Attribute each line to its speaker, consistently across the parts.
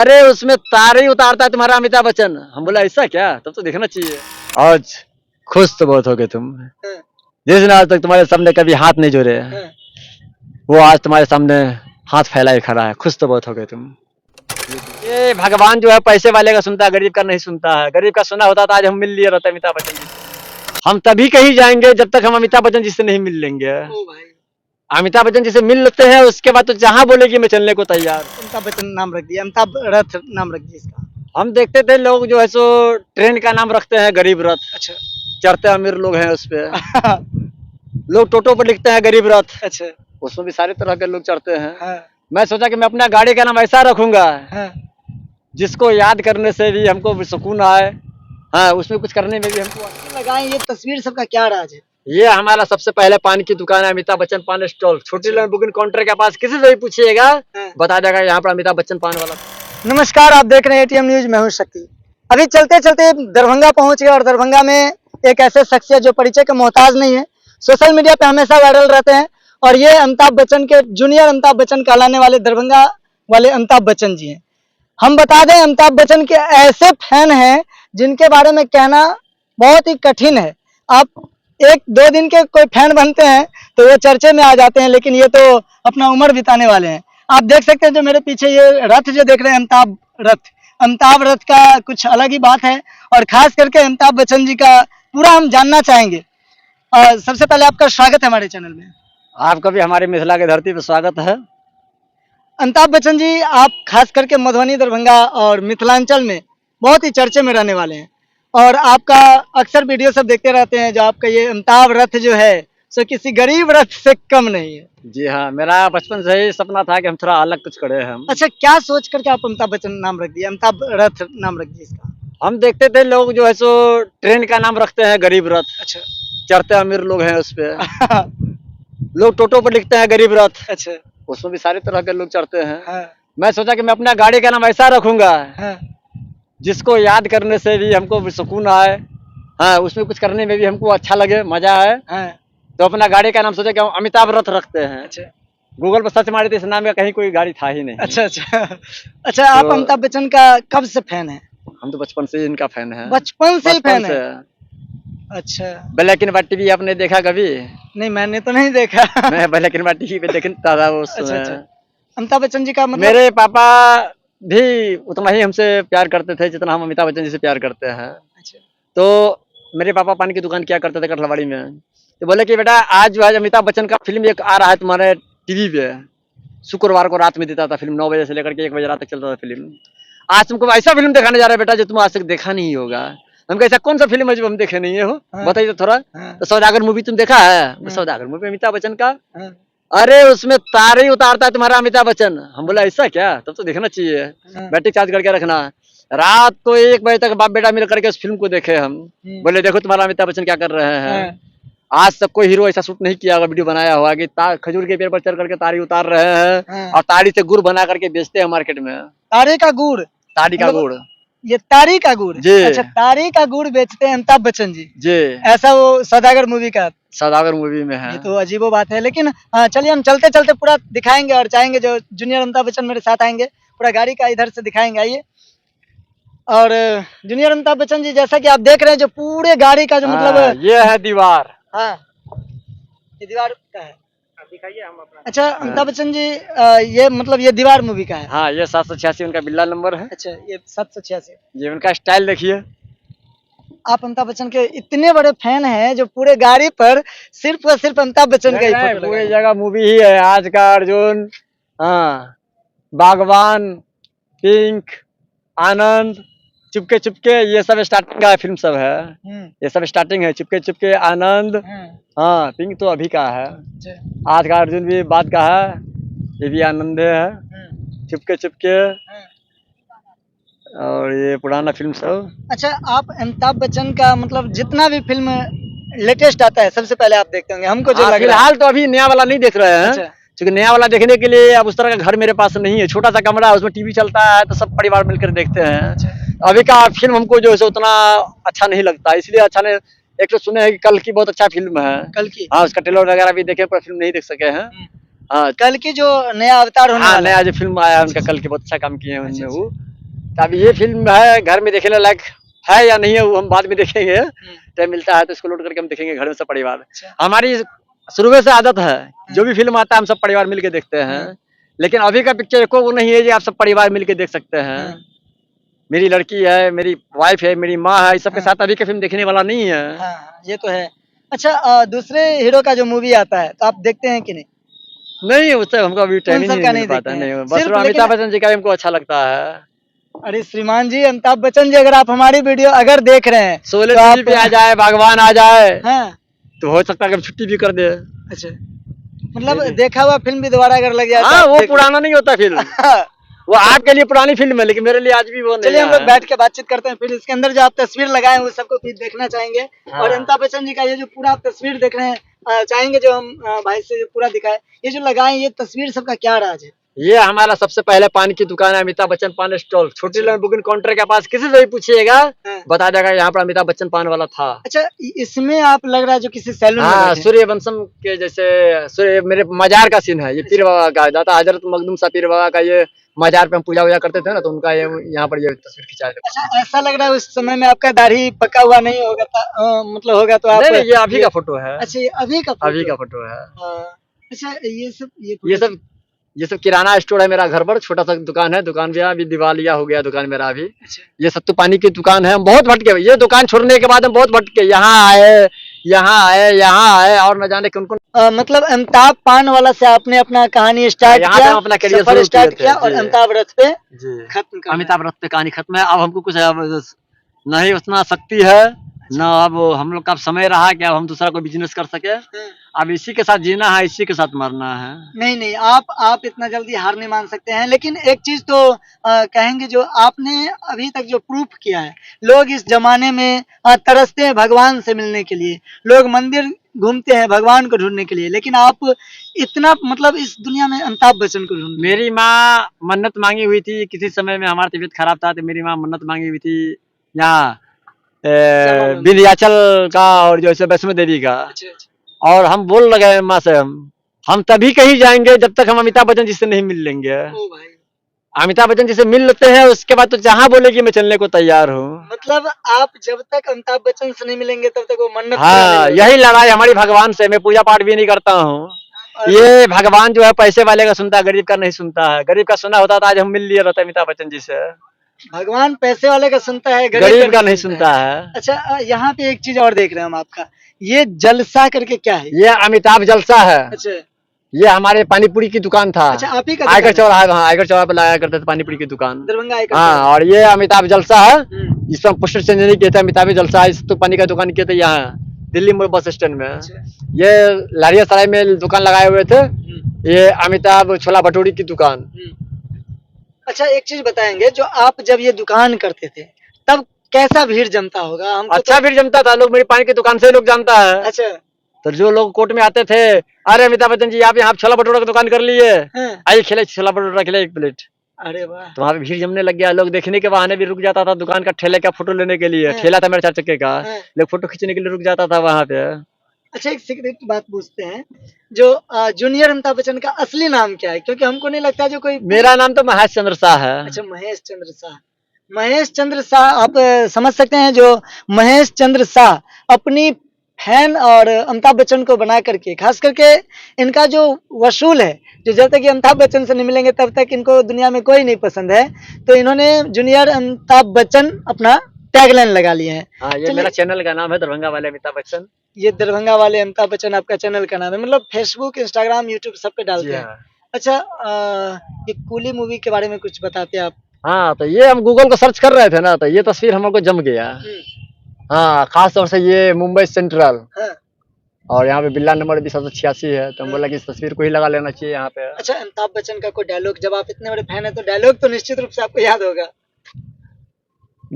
Speaker 1: अरे उसमें तारे ही उतारता है तुम्हारा अमिताभ बच्चन। हम बोला ऐसा क्या, तब तो देखना चाहिए। आज खुश तो बहुत हो गए तुम, जिस दिन आज तक तुम्हारे सामने कभी हाथ नहीं जोड़े, वो आज तुम्हारे सामने हाथ फैलाए खड़ा है। खुश तो बहुत हो गए तुम। ये भगवान जो है पैसे वाले का सुनता है, गरीब का नहीं सुनता है। गरीब का सुना होता तो आज हम मिल लिए रहते अमिताभ बच्चन जी से। हम तभी कहीं जाएंगे जब तक हम अमिताभ बच्चन जी से नहीं मिल लेंगे। अमिताभ बच्चन जी से मिल लेते हैं, उसके बाद तो जहां बोलेगी मैं चलने को तैयार।
Speaker 2: अमिताभ बच्चन नाम रख दिया, अमिताभ रथ नाम रख दिया इसका।
Speaker 1: हम देखते थे लोग जो है सो ट्रेन का नाम रखते हैं गरीब रथ,
Speaker 2: अच्छा।
Speaker 1: चढ़ते अमीर लोग हैं उस पे। लोग टोटो पर लिखते हैं गरीब रथ,
Speaker 2: अच्छा।
Speaker 1: उसमें भी सारे तरह के लोग चढ़ते हैं।
Speaker 2: हाँ।
Speaker 1: मैं सोचा कि मैं अपना गाड़ी का नाम ऐसा रखूंगा
Speaker 2: हाँ।
Speaker 1: जिसको याद करने से भी हमको भी सुकून आए, हाँ उसमें कुछ करने में भी हमको।
Speaker 2: लगाए ये तस्वीर सबका क्या राज है?
Speaker 1: ये हमारा सबसे पहले पान की दुकान है, अमिताभ बच्चन पान स्टॉल। छोटी लाइन बुकिंग काउंटर के पास किसी से भी पूछिएगा बता देगा यहाँ पर अमिताभ बच्चन पान वाला।
Speaker 2: नमस्कार, आप देख रहे हैं एटीएम न्यूज, मैं हूं शक्ति। अभी चलते चलते दरभंगा पहुंच गए और दरभंगा में एक ऐसे शख्सियत जो परिचय के मोहताज नहीं है, सोशल मीडिया पे हमेशा वायरल रहते हैं, और ये अमिताभ बच्चन के जूनियर अमिताभ बच्चन कहलाने वाले दरभंगा वाले अमिताभ बच्चन जी हैं। हम बता दें, अमिताभ बच्चन के ऐसे फैन हैं जिनके बारे में कहना बहुत ही कठिन है। आप एक दो दिन के कोई फैन बनते हैं तो वो चर्चे में आ जाते हैं, लेकिन ये तो अपना उम्र बिताने वाले हैं। आप देख सकते हैं जो मेरे पीछे ये रथ जो देख रहे हैं, अमिताभ रथ का कुछ अलग ही बात है, और खास करके अमिताभ बच्चन जी का पूरा हम जानना चाहेंगे। सबसे पहले आपका स्वागत है हमारे चैनल में।
Speaker 1: आपका भी हमारे मिथिला की धरती पर स्वागत है।
Speaker 2: अमिताभ बच्चन जी, आप खास करके मधुबनी, दरभंगा और मिथिलांचल में बहुत ही चर्चे में रहने वाले हैं, और आपका अक्सर वीडियो सब देखते रहते हैं। जो आपका ये अमिताभ रथ जो है सो किसी गरीब रथ से कम नहीं है।
Speaker 1: जी हाँ, मेरा बचपन से ही सपना था कि हम थोड़ा अलग कुछ करें। हम
Speaker 2: अच्छा, क्या सोच करके आप अमिताभ बच्चन नाम रख दिया, अमिताभ रथ नाम रख दिया इसका?
Speaker 1: हम देखते थे लोग जो है सो ट्रेन का नाम रखते हैं गरीब रथ,
Speaker 2: अच्छा।
Speaker 1: चढ़ते अमीर लोग हैं उस पे। लोग टोटो पर लिखते हैं गरीब रथ,
Speaker 2: अच्छा।
Speaker 1: उसमें भी सारे तरह के लोग चढ़ते हैं।
Speaker 2: हाँ।
Speaker 1: मैं सोचा कि मैं अपना गाड़ी का नाम ऐसा रखूंगा
Speaker 2: हाँ।
Speaker 1: जिसको याद करने से भी हमको भी सुकून आए, हाँ उसमें कुछ करने में भी हमको अच्छा लगे, मजा आए।
Speaker 2: हाँ।
Speaker 1: तो अपना गाड़ी का नाम सोचा कि हम अमिताभ रथ रखते हैं।
Speaker 2: अच्छा।
Speaker 1: गूगल पर सर्च मारे थे, इस नाम का कहीं कोई गाड़ी था ही नहीं।
Speaker 2: अच्छा। अच्छा। अच्छा, आप
Speaker 1: तो-
Speaker 2: अमिताभ बच्चन का कब से फैन है?
Speaker 1: हम तो बचपन से ही इनका फैन है।
Speaker 2: बचपन से ही फैन है?
Speaker 1: से।
Speaker 2: अच्छा।
Speaker 1: ब्लैक एंड व्हाइट टीवी आपने देखा कभी?
Speaker 2: नहीं, मैंने तो नहीं देखा।
Speaker 1: मैं ब्लैक एंड व्हाइट टीवी पे देखता था उस
Speaker 2: अच्छा।
Speaker 1: समय।
Speaker 2: अच्छा। अमिताभ बच्चन जी का मतलब
Speaker 1: मेरे पापा भी उतना ही हमसे प्यार करते थे जितना हम अमिताभ बच्चन जी से प्यार करते हैं।
Speaker 2: अच्छा।
Speaker 1: तो मेरे पापा पान की दुकान किया करते थे कठलवाड़ी में। तो बोले कि बेटा आज जो है अमिताभ बच्चन का फिल्म एक आ रहा है तुम्हारे टीवी पे, शुक्रवार को रात में देता था फिल्म, 9 बजे से लेकर के 1 बजे रात तक चलता था फिल्म। आज तुमको ऐसा फिल्म दिखाने जा रहा है बेटा जो तुम आज तक देखा नहीं होगा। हमको ऐसा कौन सा फिल्म है जो हम देखे नहीं है हो,
Speaker 2: हाँ।
Speaker 1: बताइए तो थोड़ा।
Speaker 2: हाँ।
Speaker 1: तो सौदागर मूवी तुम देखा है? सौदागर मूवी अमिताभ बच्चन का,
Speaker 2: हाँ।
Speaker 1: अरे उसमें तारे ही उतारता है तुम्हारा अमिताभ बच्चन। हम बोला ऐसा क्या, तब तो देखना चाहिए। बैटरी चार्ज करके रखना। रात को 1 बजे तक बाप बेटा मिल करके उस फिल्म को देखे हम। बोले देखो तुम्हारा अमिताभ बच्चन क्या कर रहे हैं। आज तक कोई हीरो ऐसा शूट नहीं किया होगा, वीडियो बनाया हुआ कि खजूर के पेड़ पर चढ़ करके तारी उतार रहे हैं और तारी से गुड़ बना करके बेचते हैं मार्केट में।
Speaker 2: तारे का गुड़?
Speaker 1: तारी का गुड़,
Speaker 2: ये तारी का गुड़?
Speaker 1: जी।
Speaker 2: अच्छा, तारी का गुड़ बेचते हैं अमिताभ बच्चन जी?
Speaker 1: जी,
Speaker 2: ऐसा वो सौदागर मूवी का?
Speaker 1: सौदागर मूवी में है।
Speaker 2: ये तो अजीबो बात है, लेकिन चलिए हम चलते चलते पूरा दिखाएंगे और चाहेंगे जो जूनियर अमिताभ बच्चन मेरे साथ आएंगे, पूरा गाड़ी का इधर से दिखाएंगे, आइए। और जूनियर अमिताभ बच्चन जी, जैसा कि आप देख रहे हैं जो पूरे गाड़ी का जो मतलब
Speaker 1: ये है दीवार।
Speaker 2: हाँ, ये दीवार का है,
Speaker 1: दिखाइए हम अपना।
Speaker 2: अच्छा अमिताभ बच्चन जी, ये मतलब ये दीवार मूवी का है?
Speaker 1: हाँ, ये 786 उनका बिल्ला नंबर है।
Speaker 2: अच्छा, ये 786।
Speaker 1: ये उनका स्टाइल देखिए।
Speaker 2: आप अमिताभ बच्चन के इतने बड़े फैन हैं जो पूरे गाड़ी पर सिर्फ और सिर्फ अमिताभ बच्चन का ही फोटो
Speaker 1: पूरी
Speaker 2: लगा।
Speaker 1: जगह मूवी ही है। आज का अर्जुन, हाँ, बागवान, पिंक, आनंद, चुपके चुपके, ये सब स्टार्टिंग का फिल्म सब है। ये सब स्टार्टिंग है। चुपके चुपके, आनंद, हाँ, पिंक तो अभी का है। आज का अर्जुन भी बाद का है, ये भी आनंद है। चुपके चुपके और ये पुराना फिल्म सब।
Speaker 2: अच्छा, आप अमिताभ बच्चन का मतलब जितना भी फिल्म लेटेस्ट आता है सबसे पहले आप देखते होंगे, हमको जो लग रहा है।
Speaker 1: फिलहाल तो अभी नया वाला नहीं देख रहे हैं।
Speaker 2: अच्छा।
Speaker 1: क्योंकि नया वाला देखने के लिए अब उस तरह का घर मेरे पास नहीं है। छोटा सा कमरा है, उसमें टीवी चलता है तो सब परिवार मिलकर देखते हैं। अभी का फिल्म हमको जो है उतना अच्छा नहीं लगता, इसलिए अच्छा नहीं। एक तो सुने हैं कि कल की बहुत अच्छा फिल्म है।
Speaker 2: कल की?
Speaker 1: हाँ, उसका ट्रेलर वगैरह भी देखे पर फिल्म नहीं देख सके हैं। हाँ,
Speaker 2: कल की जो नया अवतार होने
Speaker 1: हाँ,
Speaker 2: वाला
Speaker 1: नया जो फिल्म आया है उनका, कल के बहुत अच्छा काम किए हैं उनने वो। अब ये फिल्म है घर में देखने लायक है या नहीं है वो हम बाद में देखेंगे। टाइम मिलता है तो इसको लोड करके हम देखेंगे घर में सब परिवार।
Speaker 2: अच्छा।
Speaker 1: हमारी शुरू से आदत है, जो भी फिल्म आता है हम सब परिवार मिलके देखते हैं। लेकिन अभी का पिक्चर को वो नहीं है जो आप सब परिवार मिलके देख सकते हैं। मेरी लड़की है, मेरी वाइफ है, मेरी माँ है, इस सबके साथ अभी का फिल्म देखने वाला नहीं है।
Speaker 2: हाँ, ये तो है। अच्छा, दूसरे हीरो का जो मूवी आता है तो आप देखते हैं कि नहीं?
Speaker 1: नहीं, उससे हमको अभी टाइम ही
Speaker 2: उन सब
Speaker 1: नहीं
Speaker 2: का
Speaker 1: मिल
Speaker 2: नहीं
Speaker 1: पाता।
Speaker 2: देखते हैं।
Speaker 1: नहीं, बस
Speaker 2: सिर्फ
Speaker 1: अमिताभ
Speaker 2: लेकिन-
Speaker 1: बच्चन जी का हमको अच्छा लगता है।
Speaker 2: अरे श्रीमान जी, अमिताभ बच्चन जी अगर आप हमारी वीडियो अगर देख रहे हैं
Speaker 1: शोले
Speaker 2: तो
Speaker 1: टीवी पे आ जाए, भगवान आ जाए,
Speaker 2: हाँ,
Speaker 1: तो हो सकता है कि हम छुट्टी भी कर दे।
Speaker 2: अच्छा, मतलब देखा हुआ फिल्म भी दोबारा अगर लग जाए तो
Speaker 1: हाँ,
Speaker 2: आप
Speaker 1: वो
Speaker 2: देख-
Speaker 1: पुराना नहीं होता फिल्म।
Speaker 2: हाँ,
Speaker 1: वो आपके लिए पुरानी फिल्म है, लेकिन मेरे लिए आज भी वो नहीं
Speaker 2: चलिए हम लोग
Speaker 1: है।
Speaker 2: बैठ के बातचीत करते हैं। फिर इसके अंदर जो आप तस्वीर लगाए हैं वो सबको फिर देखना चाहेंगे।
Speaker 1: हाँ।
Speaker 2: और अमिताभ बच्चन जी का ये जो पूरा आप तस्वीर देख रहे हैं, चाहेंगे जो हम भाई से पूरा दिखाए, ये जो लगाए हैं, ये तस्वीर सबका क्या राज है?
Speaker 1: ये हमारा सबसे पहले पान की दुकान है, अमिताभ बच्चन पान स्टॉल। छोटी लाइन बुकिंग काउंटर के पास किसी से भी पूछिएगा,
Speaker 2: हाँ।
Speaker 1: बता देगा यहाँ पर अमिताभ बच्चन पान वाला था।
Speaker 2: अच्छा, इसमें आप लग रहा है जो किसी सैलून में
Speaker 1: हाँ,
Speaker 2: बैठे हैं।
Speaker 1: सूर्यवंशम के जैसे सूर्य मेरे मजार का सीन है। ये पीर बाबा का दाता हजरत मखदूम सा पीर बाबा का ये मजार पे हम पूजा वूजा करते थे ना, तो उनका ये यहाँ पर ये तस्वीर खिंचाया था।
Speaker 2: अच्छा, ऐसा लग रहा है उस समय में आपका दाढ़ी पका हुआ नहीं होगा मतलब होगा तो आप
Speaker 1: नहीं, नहीं, ये अभी का फोटो है।
Speaker 2: अच्छा, ये अभी का
Speaker 1: अभी
Speaker 2: फोटो
Speaker 1: का फोटो है।
Speaker 2: हाँ। अच्छा,
Speaker 1: ये सब किराना स्टोर है मेरा घर पर, छोटा सा दुकान है। दुकान भी अभी दिवालिया हो गया दुकान मेरा अभी।
Speaker 2: अच्छा,
Speaker 1: ये सत्तू पानी की दुकान है। हम बहुत भटके, ये दुकान छोड़ने के बाद हम बहुत भटके, यहाँ आए, यहाँ आए, यहाँ आए, और न जाने कौन कौन।
Speaker 2: मतलब अमिताभ पान वाला से आपने अपना कहानी स्टार्ट
Speaker 1: यहाँ से
Speaker 2: किया,
Speaker 1: हम अपना करियर
Speaker 2: सफर
Speaker 1: शुरू
Speaker 2: स्टार्ट
Speaker 1: किए थे।
Speaker 2: किया और
Speaker 1: जी।
Speaker 2: अमिताभ रथ पे
Speaker 1: जी,
Speaker 2: खत्म कर
Speaker 1: अमिताभ रथ पे कहानी खत्म है। अब हमको कुछ अब नहीं उतना शक्ति है, न अब हम लोग का समय रहा कि अब हम दूसरा कोई बिजनेस कर सके। अब इसी के साथ जीना है, इसी के साथ मरना है।
Speaker 2: नहीं नहीं, आप इतना जल्दी हार नहीं मान सकते हैं। लेकिन एक चीज तो कहेंगे, जो आपने अभी तक जो प्रूफ किया है, लोग इस जमाने में तरसते हैं भगवान से मिलने के लिए, लोग मंदिर घूमते हैं भगवान को ढूंढने के लिए, लेकिन आप इतना मतलब इस दुनिया में अमिताभ बच्चन को ढूंढ।
Speaker 1: मेरी माँ मन्नत मांगी हुई थी, किसी समय में हमारा तबीयत खराब था तो मेरी माँ मन्नत मांगी हुई थी यहाँ विंध्याचल का और जो है वैष्णो देवी का। और हम बोल लगे माँ से, हम तभी कहीं जाएंगे जब तक हम अमिताभ बच्चन जी से नहीं मिल लेंगे।
Speaker 2: ओ भाई,
Speaker 1: अमिताभ बच्चन जी से मिल लेते हैं, उसके बाद तो जहाँ बोलेगी मैं चलने को तैयार हूँ।
Speaker 2: मतलब आप जब तक अमिताभ बच्चन से नहीं मिलेंगे तब तक वो मन्नत पूरा
Speaker 1: हाँ,
Speaker 2: नहीं होगा।
Speaker 1: यही लड़ाई हमारी भगवान से। मैं पूजा पाठ भी नहीं करता हूँ। ये भगवान जो है पैसे वाले का सुनता है, गरीब का नहीं सुनता है। गरीब का सुना होता तो आज हम मिल लिए रहते अमिताभ बच्चन जी से।
Speaker 2: भगवान पैसे वाले का सुनता है,
Speaker 1: गरीब का नहीं सुनता है।
Speaker 2: अच्छा, यहाँ पे एक चीज और देख रहे हैं हम आपका, ये जलसा करके क्या है?
Speaker 1: ये अमिताभ जलसा है।
Speaker 2: अच्छा,
Speaker 1: ये हमारे पानीपुरी की दुकान था।
Speaker 2: अच्छा, आप ही का
Speaker 1: आयकर
Speaker 2: दुकान है?
Speaker 1: चौराहा, हाँ, आयकर चौराहा पे लगाया करते थे पानीपुरी की दुकान।
Speaker 2: दरभंगा आयकर
Speaker 1: हाँ,
Speaker 2: चौराहा।
Speaker 1: और ये अमिताभ जलसा है।
Speaker 2: हम्म,
Speaker 1: इस पर पोस्टर चेंज नहीं किए थे, अमिताभ जलसा। इस तो पानी का दुकान किए थे यहाँ दिल्ली मोड़ बस स्टैंड में।
Speaker 2: अच्छा,
Speaker 1: ये लारिया सराय में दुकान लगाए हुए थे।
Speaker 2: हम्म,
Speaker 1: ये अमिताभ छोला भटूरी की दुकान।
Speaker 2: अच्छा, एक चीज बताएंगे, जो आप जब ये दुकान करते थे तब कैसा भीड़ जमता होगा? हमको
Speaker 1: अच्छा भीड़ जमता था, लोग मेरी पानी की दुकान से लोग जानता है।
Speaker 2: अच्छा,
Speaker 1: तो जो लोग कोर्ट में आते थे, अरे अमिताभ बच्चन जी आप यहाँ छोला भटूरा की दुकान कर लिए,
Speaker 2: हाँ,
Speaker 1: आइए खिले छोला भटूरा खिले 1 प्लेट।
Speaker 2: अरे वाह,
Speaker 1: तो वहाँ पे भीड़ जमने लग गया। लोग देखने के बहाने भी रुक जाता था दुकान का ठेले का फोटो लेने के लिए।
Speaker 2: हाँ।
Speaker 1: ठेला था मेरे 4 चक्के का,
Speaker 2: हाँ।
Speaker 1: लोग फोटो खींचने के लिए रुक जाता था वहाँ पे।
Speaker 2: अच्छा, एक सीक्रेट बात पूछते हैं, जो जूनियर अमिताभ बच्चन का असली नाम क्या है? क्योंकि हमको नहीं लगता जो कोई।
Speaker 1: मेरा नाम तो महेश चंद्र शाह है।
Speaker 2: अच्छा, महेश चंद्र शाह। महेश चंद्र शाह, आप समझ सकते हैं, जो महेश चंद्र शाह अपनी फैन और अमिताभ बच्चन को बना करके, खास करके इनका जो वसूल है, जो जब तक ये अमिताभ बच्चन से नहीं मिलेंगे तब तक इनको दुनिया में कोई नहीं पसंद है, तो इन्होंने जूनियर अमिताभ बच्चन अपना टैगलाइन लगा लिए हैं।
Speaker 1: हाँ, ये
Speaker 2: चलिए।
Speaker 1: मेरा चैनल का नाम है दरभंगा वाले अमिताभ बच्चन।
Speaker 2: ये दरभंगा वाले अमिताभ बच्चन आपका चैनल का नाम है, मतलब फेसबुक, इंस्टाग्राम, यूट्यूब सब पे डालते
Speaker 1: जी
Speaker 2: हैं।
Speaker 1: हाँ।
Speaker 2: अच्छा, ये कूली मूवी के बारे में कुछ बताते हैं आप?
Speaker 1: हाँ, तो ये हम गूगल को सर्च कर रहे थे ना, तो ये तस्वीर हमको जम गया। हाँ, खास तौर से ये मुंबई सेंट्रल,
Speaker 2: हाँ।
Speaker 1: और यहाँ पे बिल्ला नंबर 2086 है, तो हम बोला कि इस तस्वीर को ही लगा लेना चाहिए यहाँ पे।
Speaker 2: अच्छा, अमिताभ बच्चन का कोई डायलॉग, जब आप इतने बड़े फैन है तो डायलॉग तो निश्चित रूप से आपको याद होगा।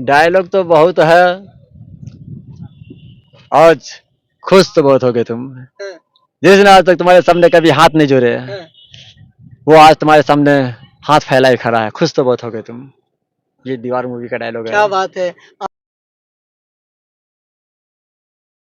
Speaker 1: डायलॉग तो बहुत है। आज खुश तो बहुत हो गए तुम,
Speaker 2: हाँ,
Speaker 1: जिस दिन आज तक तुम्हारे सामने कभी हाथ नहीं जोड़े,
Speaker 2: हाँ।
Speaker 1: वो आज तुम्हारे सामने हाथ फैलाए खड़ा है। खुश तो बहुत हो गए तुम। ये दीवार मूवी का डायलॉग है।
Speaker 2: क्या बात है।